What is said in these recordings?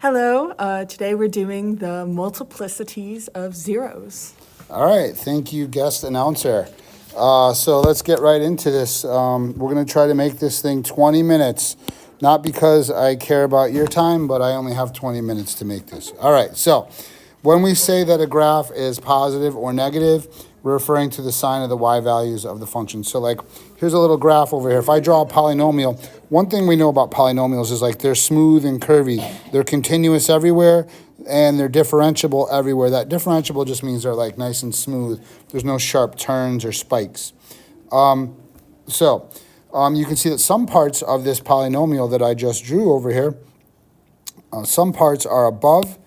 Hello, today we're doing the multiplicities of zeros. All right, thank you, guest announcer. So let's get right into this. We're going to try to make this thing 20 minutes, not because I care about your time, but I only have 20 minutes to make this. All right, so when we say that a graph is positive or negative, we're referring to the sign of the y values of the function. So like, here's a little graph over here. If I draw a polynomial, one thing we know about polynomials is like they're smooth and curvy. They're continuous everywhere, and they're differentiable everywhere. That differentiable just means they're like nice and smooth. There's no sharp turns or spikes. You can see that some parts of this polynomial that I just drew over here, some parts are above,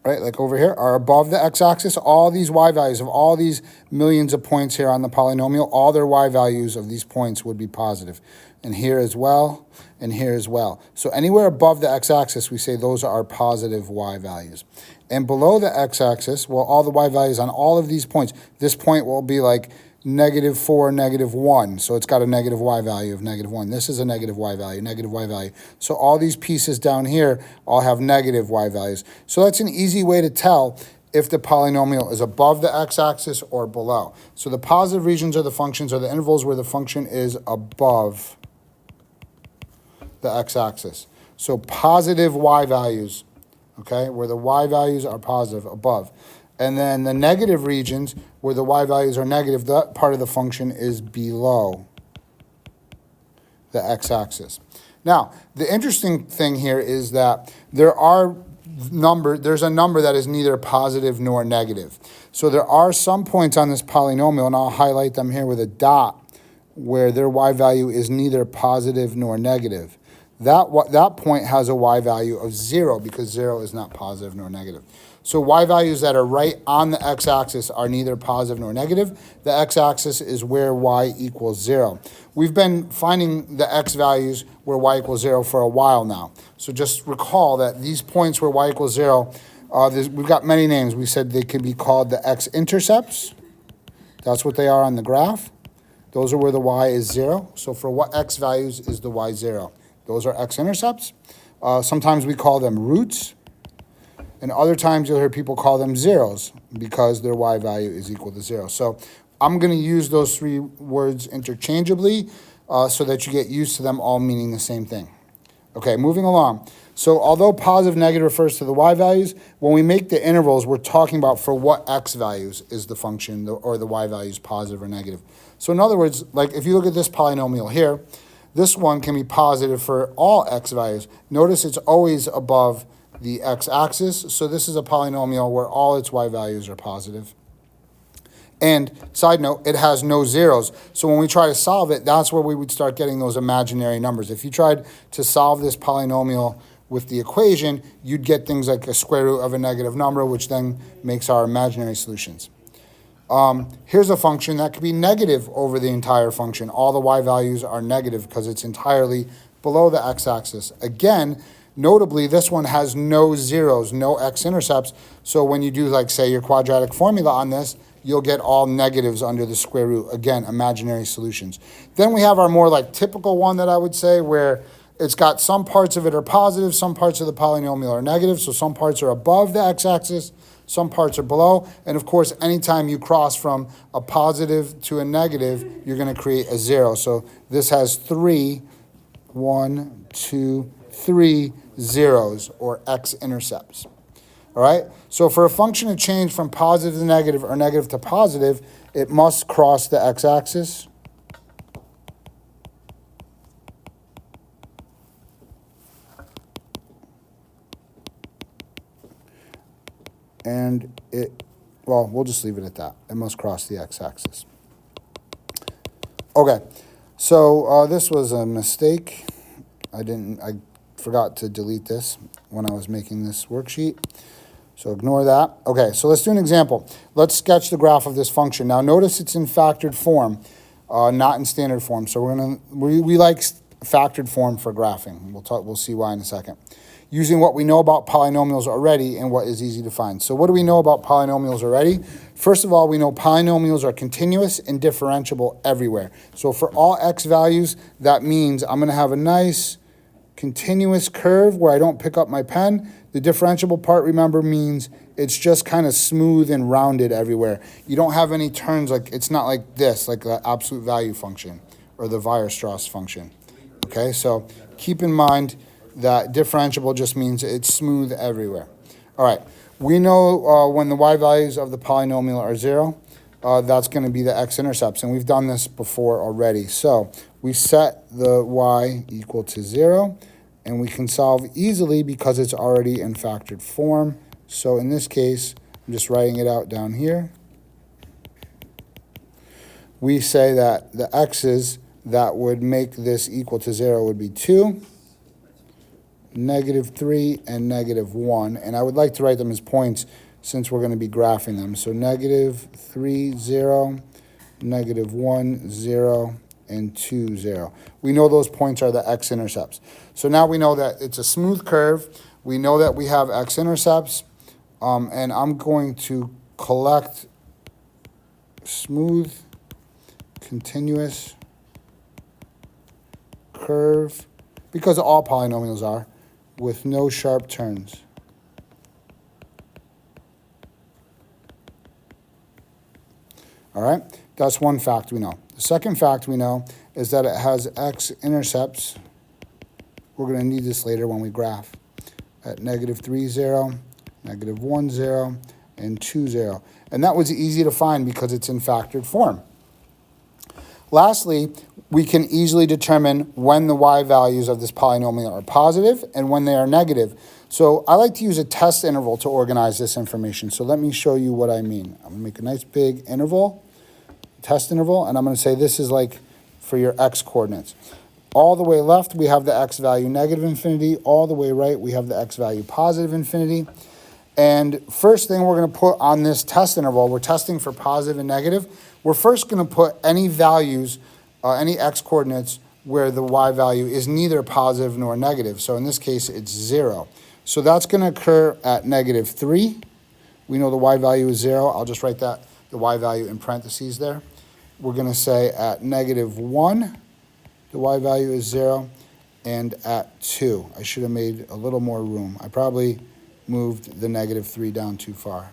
right, like over here, are above the x-axis. All these y values of all these millions of points here on the polynomial, all their y values of these points would be positive. And here as well, and here as well. So anywhere above the x-axis, we say those are positive y values. And below the x-axis, well, all the y values on all of these points, this point will be like -4, -1. So it's got a negative y value of -1. This is a negative y value, negative y value. So all these pieces down here all have negative y values. So that's an easy way to tell if the polynomial is above the x-axis or below. So the positive regions of the functions are the intervals where the function is above the x-axis. So positive y values, okay, where the y values are positive, above. And then the negative regions, where the y values are negative, that part of the function is below the x-axis. Now, the interesting thing here is that there's a number that is neither positive nor negative. So there are some points on this polynomial, and I'll highlight them here with a dot, where their y value is neither positive nor negative. That point has a y value of 0 because 0 is not positive nor negative. So y values that are right on the x-axis are neither positive nor negative. The x-axis is where y equals 0. We've been finding the x values where y equals 0 for a while now. So just recall that these points where y equals 0, we've got many names. We said they could be called the x-intercepts. That's what they are on the graph. Those are where the y is 0. So for what x values is the y 0? Those are x-intercepts. Sometimes we call them roots. And other times you'll hear people call them zeros because their y value is equal to 0. So I'm going to use those three words interchangeably so that you get used to them all meaning the same thing. Okay, moving along. So although positive negative refers to the y values, when we make the intervals, we're talking about for what x values is the function or the y values positive or negative. So in other words, like if you look at this polynomial here, this one can be positive for all x values. Notice it's always above the x-axis, so this is a polynomial where all its y values are positive. And side note, it has no zeros. So when we try to solve it, that's where we would start getting those imaginary numbers. If you tried to solve this polynomial with the equation, you'd get things like a square root of a negative number, which then makes our imaginary solutions. Here's a function that could be negative over the entire function. All the y values are negative because it's entirely below the x-axis. Again, notably, this one has no zeros, no x-intercepts. So when you do, like, say, your quadratic formula on this, you'll get all negatives under the square root. Again, imaginary solutions. Then we have our more like typical one that I would say where it's got some parts of it are positive, some parts of the polynomial are negative. So some parts are above the x-axis, some parts are below. And of course, anytime you cross from a positive to a negative, you're going to create a 0. So this has 3 zeros or x-intercepts. All right? So for a function to change from positive to negative or negative to positive, it must cross the x-axis. And we'll just leave it at that. It must cross the x-axis. Okay, so this was a mistake. I forgot to delete this when I was making this worksheet. So ignore that. Okay, so let's do an example. Let's sketch the graph of this function. Now notice it's in factored form, not in standard form. So we like factored form for graphing. We'll see why in a second. Using what we know about polynomials already and what is easy to find. So what do we know about polynomials already? First of all, we know polynomials are continuous and differentiable everywhere. So for all x values, that means I'm going to have a nice Continuous curve where I don't pick up my pen. The differentiable part, remember, means it's just kind of smooth and rounded everywhere. You don't have any turns, like it's not like this, like the absolute value function or the Weierstrass function. Okay, so keep in mind that differentiable just means it's smooth everywhere. All right, we know when the y values of the polynomial are 0, that's going to be the x-intercepts, and we've done this before already. So we set the y equal to 0, and we can solve easily because it's already in factored form. So in this case, I'm just writing it out down here. We say that the x's that would make this equal to 0 would be 2, -3, and -1. And I would like to write them as points since we're going to be graphing them. So -3, 0, -1, 0, and 2, 0. We know those points are the x-intercepts. So now we know that it's a smooth curve. We know that we have x-intercepts. And I'm going to collect smooth, continuous curve, because all polynomials are, with no sharp turns. All right, that's one fact we know. The second fact we know is that it has x-intercepts. We're going to need this later when we graph at -3, 0, -1, 0, and 2, 0. And that was easy to find because it's in factored form. Lastly, we can easily determine when the y values of this polynomial are positive and when they are negative. So I like to use a test interval to organize this information. So let me show you what I mean. I'm going to make a nice big interval, test interval, and I'm going to say this is like for your x coordinates. All the way left, we have the x value -infinity. All the way right, we have the x value +infinity. And first thing we're going to put on this test interval, we're testing for positive and negative. We're first going to put any values, any x coordinates where the y value is neither positive nor negative. So in this case, it's 0. So that's going to occur at -3. We know the y value is 0. I'll just write that, the y value in parentheses there. We're going to say at -1, the y value is 0. And at 2, I should have made a little more room. I probably moved the -3 down too far.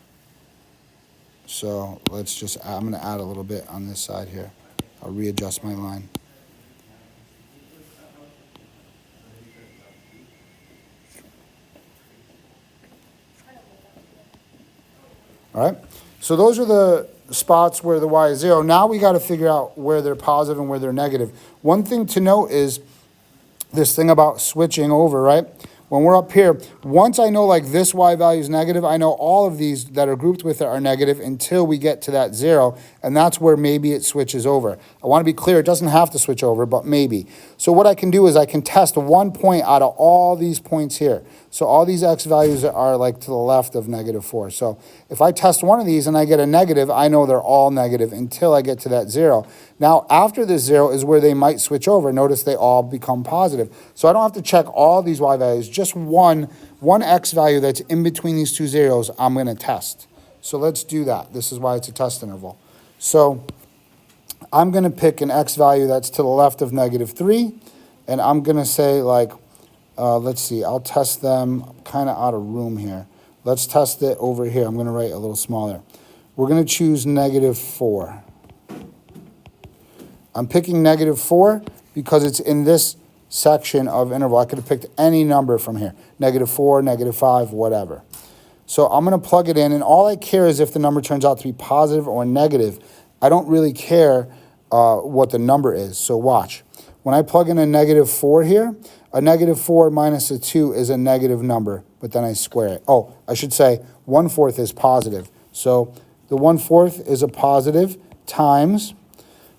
So let's just, I'm going to add a little bit on this side here. I'll readjust my line. All right, so those are the spots where the y is 0. Now we got to figure out where they're positive and where they're negative. One thing to note is this thing about switching over, right? When we're up here, once I know like this y value is negative, I know all of these that are grouped with it are negative until we get to that 0, and that's where maybe it switches over. I want to be clear, it doesn't have to switch over, but maybe. So what I can do is I can test one point out of all these points here. So all these x values are like to the left of -4. So if I test one of these and I get a negative, I know they're all negative until I get to that 0. Now, after this 0 is where they might switch over. Notice they all become positive. So I don't have to check all these y values. Just one x value that's in between these two zeros I'm going to test. So let's do that. This is why it's a test interval. So I'm going to pick an x value that's to the left of -3, and I'm going to say like, let's see, I'll test them kind of out of room here. Let's test it over here. I'm going to write a little smaller. We're going to choose -4. I'm picking -4 because it's in this section of interval. I could have picked any number from here, -4, -5, whatever. So I'm going to plug it in, and all I care is if the number turns out to be positive or negative. I don't really care what the number is, so watch. When I plug in a -4 here, a -4 minus a 2 is a negative number, but then I square it. Oh, I should say 1/4 is positive. So the 1/4 is a positive times,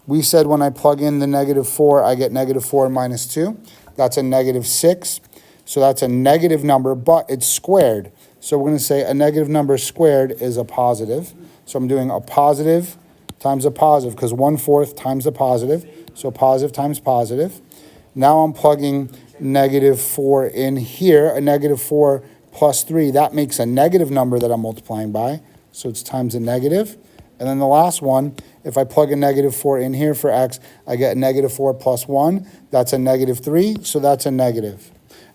we said when I plug in the -4, I get -4 minus 2. That's a -6. So that's a negative number, but it's squared. So we're going to say a negative number squared is a positive. So I'm doing a positive times a positive, because 1/4 times a positive. So positive times positive. Now I'm plugging -4 in here. A -4 plus 3, that makes a negative number that I'm multiplying by. So it's times a negative. And then the last one, if I plug a -4 in here for x, I get a -4 plus 1. That's a -3, so that's a negative.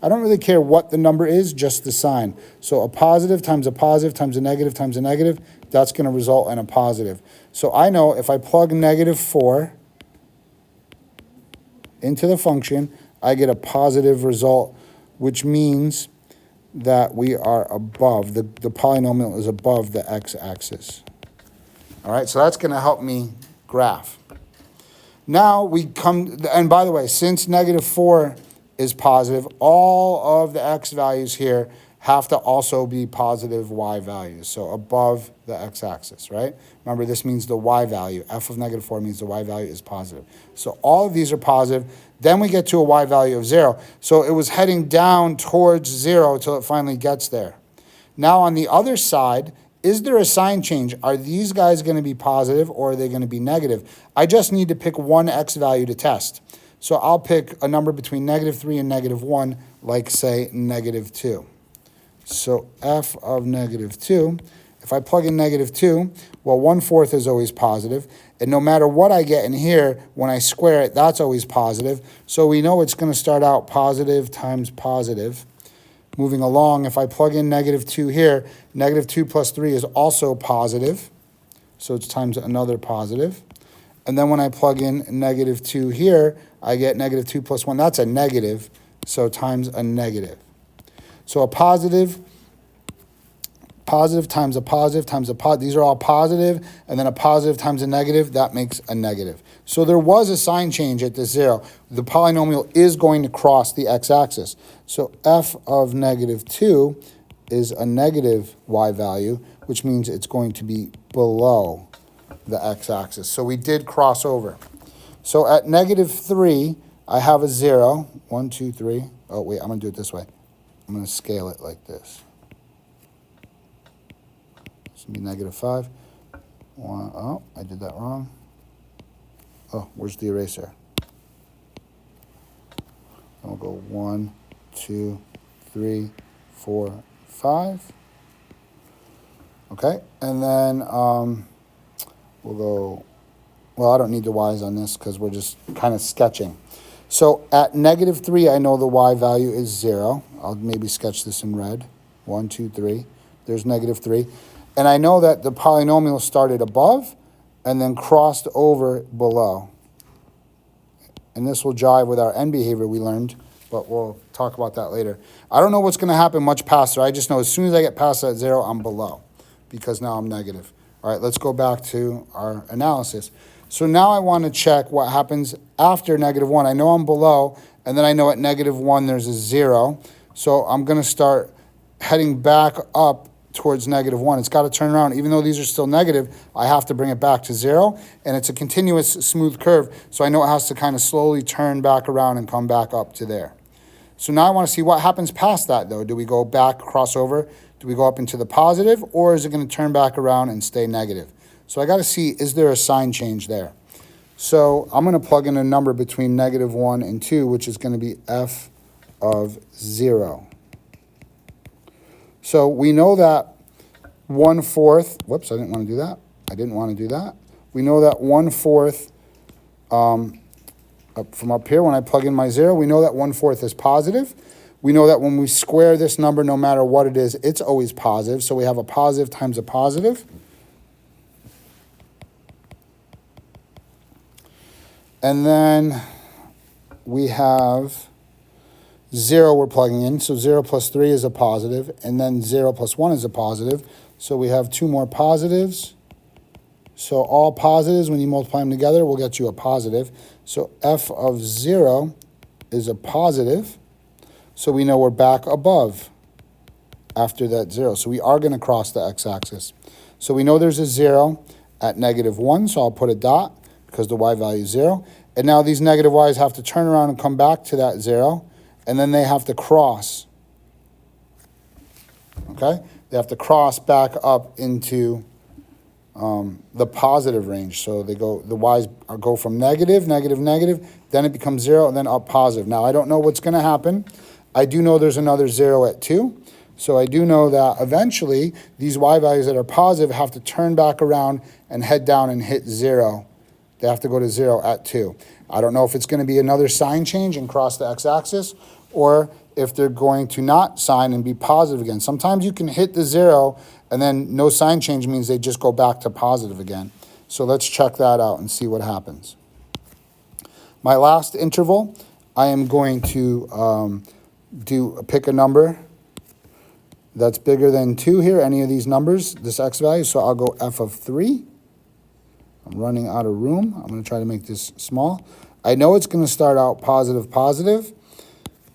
I don't really care what the number is, just the sign. So a positive times a positive times a negative times a negative, that's going to result in a positive. So I know if I plug -4 into the function, I get a positive result, which means that we are above, the polynomial is above the x-axis. All right, so that's going to help me graph. Now we come, and by the way, since -4 is positive, all of the x values here have to also be positive y values, so above the x-axis, right? Remember, this means the y value. F of -4 means the y value is positive. So all of these are positive. Then we get to a y value of 0. So it was heading down towards 0 until it finally gets there. Now on the other side, is there a sign change? Are these guys going to be positive or are they going to be negative? I just need to pick one x value to test. So I'll pick a number between -3 and -1, like say -2. So f of -2, if I plug in -2, well, 1/4 is always positive. And no matter what I get in here, when I square it, that's always positive. So we know it's going to start out positive times positive. Moving along, if I plug in -2 here, -2 plus 3 is also positive. So it's times another positive. And then when I plug in -2 here, I get -2 plus 1. That's a negative, so times a negative. So a positive times a positive times a positive. These are all positive, and then a positive times a negative, that makes a negative. So there was a sign change at the 0. The polynomial is going to cross the x-axis. So f of -2 is a negative y value, which means it's going to be below the x-axis. So we did cross over. So at -3, I have a 0. 1, 2, 3. Oh, wait, I'm going to do it this way. I'm going to scale it like this. It's going to be -5. Oh, I did that wrong. Oh, where's the eraser? I'll go 1, 2, 3, 4, 5. Okay, and then we'll go, well, I don't need the y's on this because we're just kind of sketching. So at -3, I know the y value is 0. I'll maybe sketch this in red. 1, 2, 3. There's -3. And I know that the polynomial started above and then crossed over below. And this will jive with our end behavior we learned, but we'll talk about that later. I don't know what's going to happen much past there. I just know as soon as I get past that 0, I'm below because now I'm negative. All right, let's go back to our analysis. So now I want to check what happens after -1. I know I'm below, and then I know at -1 there's a 0. So I'm going to start heading back up towards -1. It's got to turn around. Even though these are still negative, I have to bring it back to 0. And it's a continuous smooth curve, so I know it has to kind of slowly turn back around and come back up to there. So now I want to see what happens past that, though. Do we go back, cross over? Do we go up into the positive, or is it going to turn back around and stay negative? So I got to see, is there a sign change there? So I'm going to plug in a number between -1 and 2, which is going to be f of 0. So we know that 1/4, whoops, I didn't want to do that. I didn't want to do that. We know that 1/4, up from up here, when I plug in my 0, we know that 1/4 is positive. We know that when we square this number, no matter what it is, it's always positive. So we have a positive times a positive. And then we have 0 we're plugging in. So 0 plus 3 is a positive. And then 0 plus 1 is a positive. So we have 2 more positives. So all positives, when you multiply them together, will get you a positive. So f of 0 is a positive. So we know we're back above after that 0. So we are going to cross the x-axis. So we know there's a 0 at -1. So I'll put a dot because the y value is 0. And now these negative y's have to turn around and come back to that 0. And then they have to cross. Okay? They have to cross back up into the positive range. So they go, the y's go from negative, negative, negative, then it becomes 0, and then up positive. Now, I don't know what's going to happen. I do know there's another 0 at 2. So I do know that eventually these y values that are positive have to turn back around and head down and hit 0. They have to go to 0 at 2. I don't know if it's going to be another sign change and cross the x-axis, or if they're going to not sign and be positive again. Sometimes you can hit the 0 and then no sign change means they just go back to positive again. So let's check that out and see what happens. My last interval, I am going to pick a number that's bigger than 2 here, any of these numbers, this x value. So I'll go f of 3. I'm running out of room. I'm going to try to make this small. I know it's going to start out positive, positive,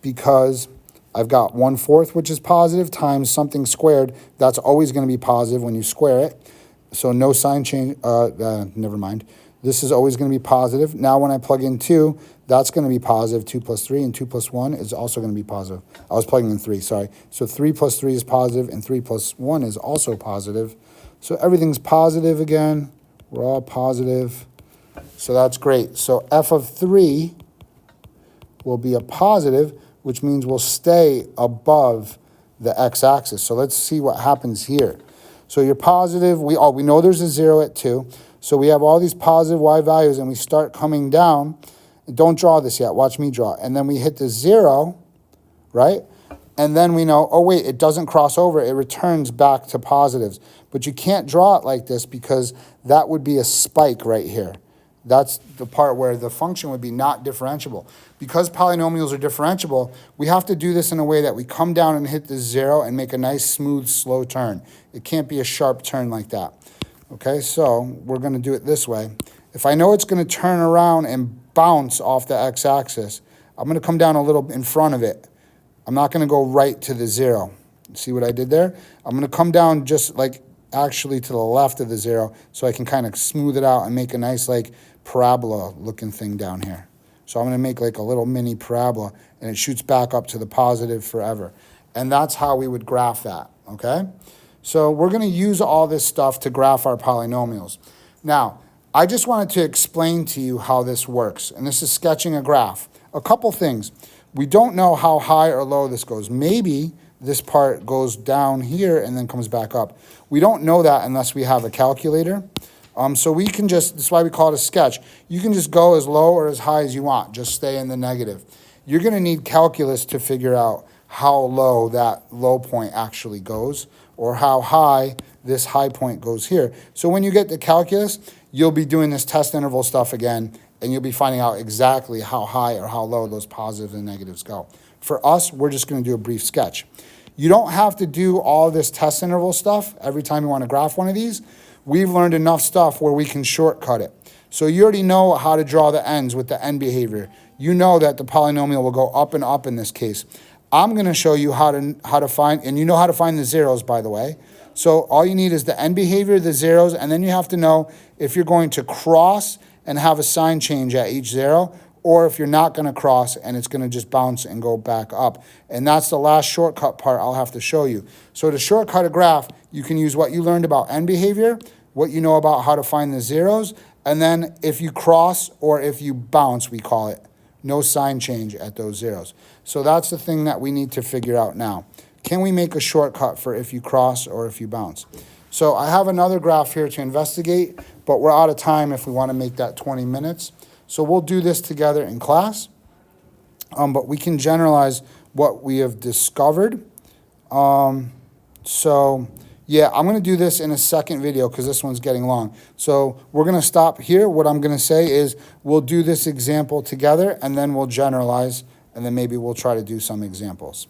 because I've got 1/4, which is positive, times something squared. That's always going to be positive when you square it. So no sign change, never mind. This is always going to be positive. Now when I plug in 2, that's going to be positive. 2 plus 3 and 2 plus 1 is also going to be positive. I was plugging in 3, sorry. So 3 plus 3 is positive and 3 plus 1 is also positive. So everything's positive again. We're all positive. So that's great. So f of 3 will be a positive, which means we'll stay above the x-axis. So let's see what happens here. So you're positive. We know there's a 0 at 2. So we have all these positive y values, and we start coming down. Don't draw this yet. Watch me draw. And then we hit the 0, right? And then we know, oh, wait, it doesn't cross over. It returns back to positives. But you can't draw it like this because that would be a spike right here. That's the part where the function would be not differentiable. Because polynomials are differentiable, we have to do this in a way that we come down and hit the 0 and make a nice, smooth, slow turn. It can't be a sharp turn like that. Okay, so we're going to do it this way. If I know it's going to turn around and bounce off the x-axis, I'm going to come down a little in front of it. I'm not going to go right to the 0. See what I did there? I'm going to come down just like actually to the left of the 0 so I can kind of smooth it out and make a nice like parabola looking thing down here. So I'm going to make like a little mini parabola and it shoots back up to the positive forever. And that's how we would graph that, okay? So we're going to use all this stuff to graph our polynomials. Now, I just wanted to explain to you how this works. And this is sketching a graph. A couple things. We don't know how high or low this goes. Maybe this part goes down here and then comes back up. We don't know that unless we have a calculator. So we can just, that's why we call it a sketch. You can just go as low or as high as you want. Just stay in the negative. You're going to need calculus to figure out how low that low point actually goes or how high this high point goes here. So when you get to calculus, you'll be doing this test interval stuff again, and you'll be finding out exactly how high or how low those positives and negatives go. For us, we're just going to do a brief sketch. You don't have to do all this test interval stuff every time you want to graph one of these. We've learned enough stuff where we can shortcut it. So you already know how to draw the ends with the end behavior. You know that the polynomial will go up and up in this case. I'm going to show you how to find, and you know how to find the zeros, by the way. So all you need is the end behavior, the zeros, and then you have to know if you're going to cross and have a sign change at each 0, or if you're not going to cross and it's going to just bounce and go back up. And that's the last shortcut part I'll have to show you. So to shortcut a graph, you can use what you learned about end behavior, what you know about how to find the zeros, and then if you cross or if you bounce, we call it. No sign change at those zeros. So that's the thing that we need to figure out now. Can we make a shortcut for if you cross or if you bounce? So I have another graph here to investigate, but we're out of time if we want to make that 20 minutes. So we'll do this together in class, but we can generalize what we have discovered. So yeah, I'm going to do this in a second video because this one's getting long. So we're going to stop here. What I'm going to say is we'll do this example together and then we'll generalize and then maybe we'll try to do some examples.